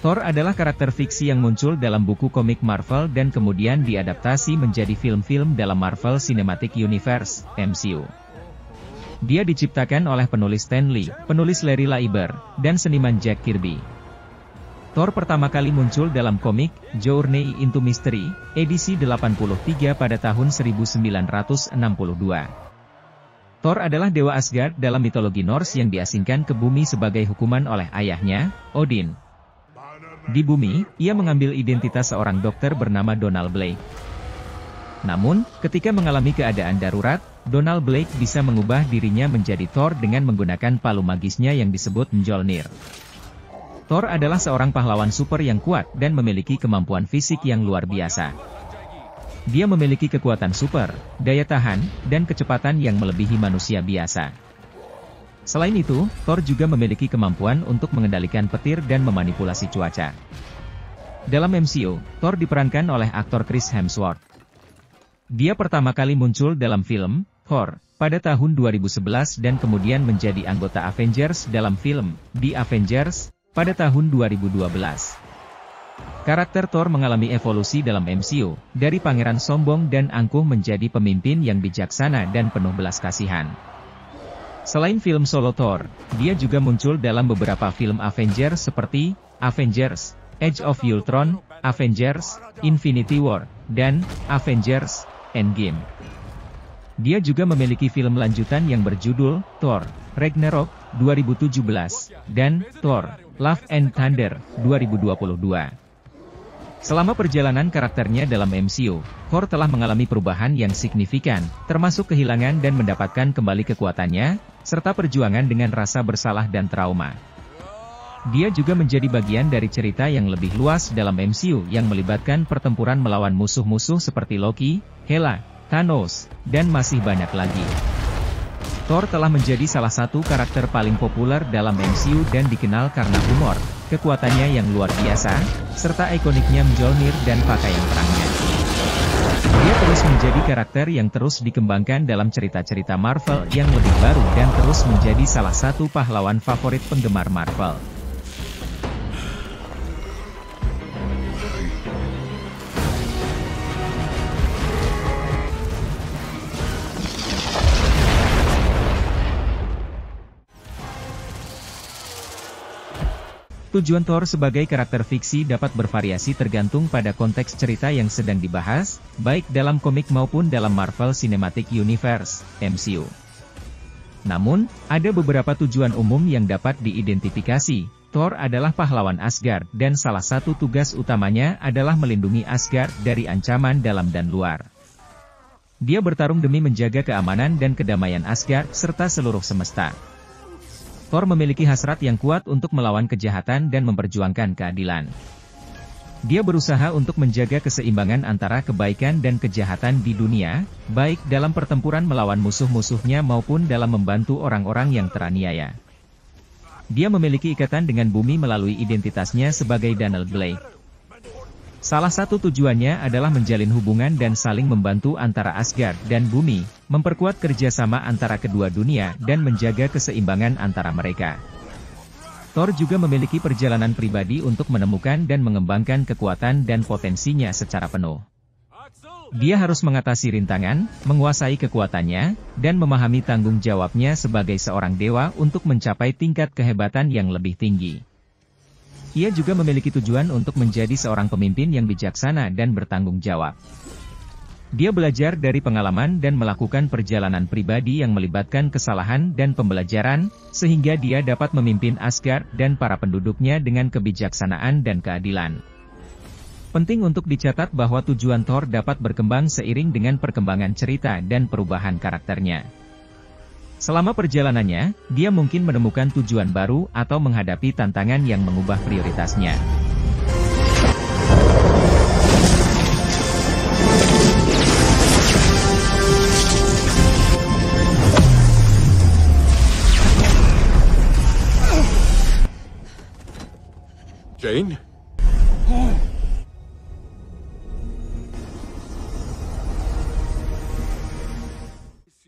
Thor adalah karakter fiksi yang muncul dalam buku komik Marvel dan kemudian diadaptasi menjadi film-film dalam Marvel Cinematic Universe, MCU. Dia diciptakan oleh penulis Stan Lee, penulis Larry Lieber, dan seniman Jack Kirby. Thor pertama kali muncul dalam komik Journey into Mystery, edisi 83 pada tahun 1962. Thor adalah dewa Asgard dalam mitologi Norse yang diasingkan ke bumi sebagai hukuman oleh ayahnya, Odin. Di bumi, ia mengambil identitas seorang dokter bernama Donald Blake. Namun, ketika mengalami keadaan darurat, Donald Blake bisa mengubah dirinya menjadi Thor dengan menggunakan palu magisnya yang disebut Mjolnir. Thor adalah seorang pahlawan super yang kuat dan memiliki kemampuan fisik yang luar biasa. Dia memiliki kekuatan super, daya tahan, dan kecepatan yang melebihi manusia biasa. Selain itu, Thor juga memiliki kemampuan untuk mengendalikan petir dan memanipulasi cuaca. Dalam MCU, Thor diperankan oleh aktor Chris Hemsworth. Dia pertama kali muncul dalam film Thor pada tahun 2011 dan kemudian menjadi anggota Avengers dalam film The Avengers pada tahun 2012. Karakter Thor mengalami evolusi dalam MCU, dari pangeran sombong dan angkuh menjadi pemimpin yang bijaksana dan penuh belas kasihan. Selain film solo Thor, dia juga muncul dalam beberapa film Avengers seperti Avengers, Age of Ultron, Avengers, Infinity War, dan Avengers, Endgame. Dia juga memiliki film lanjutan yang berjudul Thor, Ragnarok, 2017, dan Thor, Love and Thunder, 2022. Selama perjalanan karakternya dalam MCU, Thor telah mengalami perubahan yang signifikan, termasuk kehilangan dan mendapatkan kembali kekuatannya, serta perjuangan dengan rasa bersalah dan trauma. Dia juga menjadi bagian dari cerita yang lebih luas dalam MCU yang melibatkan pertempuran melawan musuh-musuh seperti Loki, Hela, Thanos, dan masih banyak lagi. Thor telah menjadi salah satu karakter paling populer dalam MCU dan dikenal karena humor, kekuatannya yang luar biasa, serta ikoniknya Mjolnir dan pakaian perangnya. Dia terus menjadi karakter yang terus dikembangkan dalam cerita-cerita Marvel yang lebih baru dan terus menjadi salah satu pahlawan favorit penggemar Marvel. Tujuan Thor sebagai karakter fiksi dapat bervariasi tergantung pada konteks cerita yang sedang dibahas, baik dalam komik maupun dalam Marvel Cinematic Universe, MCU. Namun, ada beberapa tujuan umum yang dapat diidentifikasi. Thor adalah pahlawan Asgard dan salah satu tugas utamanya adalah melindungi Asgard dari ancaman dalam dan luar. Dia bertarung demi menjaga keamanan dan kedamaian Asgard serta seluruh semesta. Thor memiliki hasrat yang kuat untuk melawan kejahatan dan memperjuangkan keadilan. Dia berusaha untuk menjaga keseimbangan antara kebaikan dan kejahatan di dunia, baik dalam pertempuran melawan musuh-musuhnya maupun dalam membantu orang-orang yang teraniaya. Dia memiliki ikatan dengan bumi melalui identitasnya sebagai Donald Blake. Salah satu tujuannya adalah menjalin hubungan dan saling membantu antara Asgard dan bumi, memperkuat kerjasama antara kedua dunia dan menjaga keseimbangan antara mereka. Thor juga memiliki perjalanan pribadi untuk menemukan dan mengembangkan kekuatan dan potensinya secara penuh. Dia harus mengatasi rintangan, menguasai kekuatannya, dan memahami tanggung jawabnya sebagai seorang dewa untuk mencapai tingkat kehebatan yang lebih tinggi. Ia juga memiliki tujuan untuk menjadi seorang pemimpin yang bijaksana dan bertanggung jawab. Dia belajar dari pengalaman dan melakukan perjalanan pribadi yang melibatkan kesalahan dan pembelajaran, sehingga dia dapat memimpin Asgard dan para penduduknya dengan kebijaksanaan dan keadilan. Penting untuk dicatat bahwa tujuan Thor dapat berkembang seiring dengan perkembangan cerita dan perubahan karakternya. Selama perjalanannya, dia mungkin menemukan tujuan baru atau menghadapi tantangan yang mengubah prioritasnya. Jane?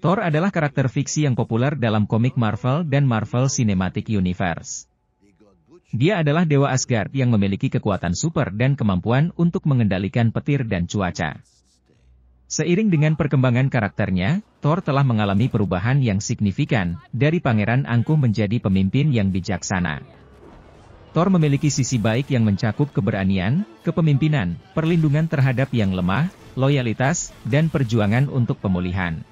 Thor adalah karakter fiksi yang populer dalam komik Marvel dan Marvel Cinematic Universe. Dia adalah dewa Asgard yang memiliki kekuatan super dan kemampuan untuk mengendalikan petir dan cuaca. Seiring dengan perkembangan karakternya, Thor telah mengalami perubahan yang signifikan, dari pangeran angkuh menjadi pemimpin yang bijaksana. Thor memiliki sisi baik yang mencakup keberanian, kepemimpinan, perlindungan terhadap yang lemah, loyalitas, dan perjuangan untuk pemulihan.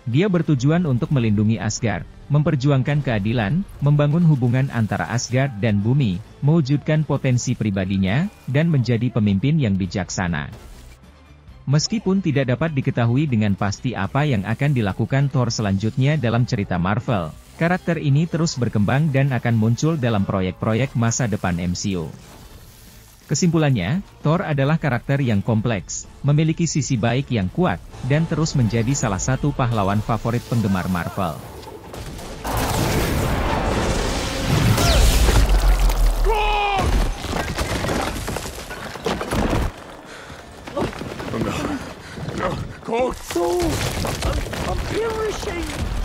Dia bertujuan untuk melindungi Asgard, memperjuangkan keadilan, membangun hubungan antara Asgard dan bumi, mewujudkan potensi pribadinya, dan menjadi pemimpin yang bijaksana. Meskipun tidak dapat diketahui dengan pasti apa yang akan dilakukan Thor selanjutnya dalam cerita Marvel, karakter ini terus berkembang dan akan muncul dalam proyek-proyek masa depan MCU. Kesimpulannya, Thor adalah karakter yang kompleks, memiliki sisi baik yang kuat, dan terus menjadi salah satu pahlawan favorit penggemar Marvel. I'm perishing!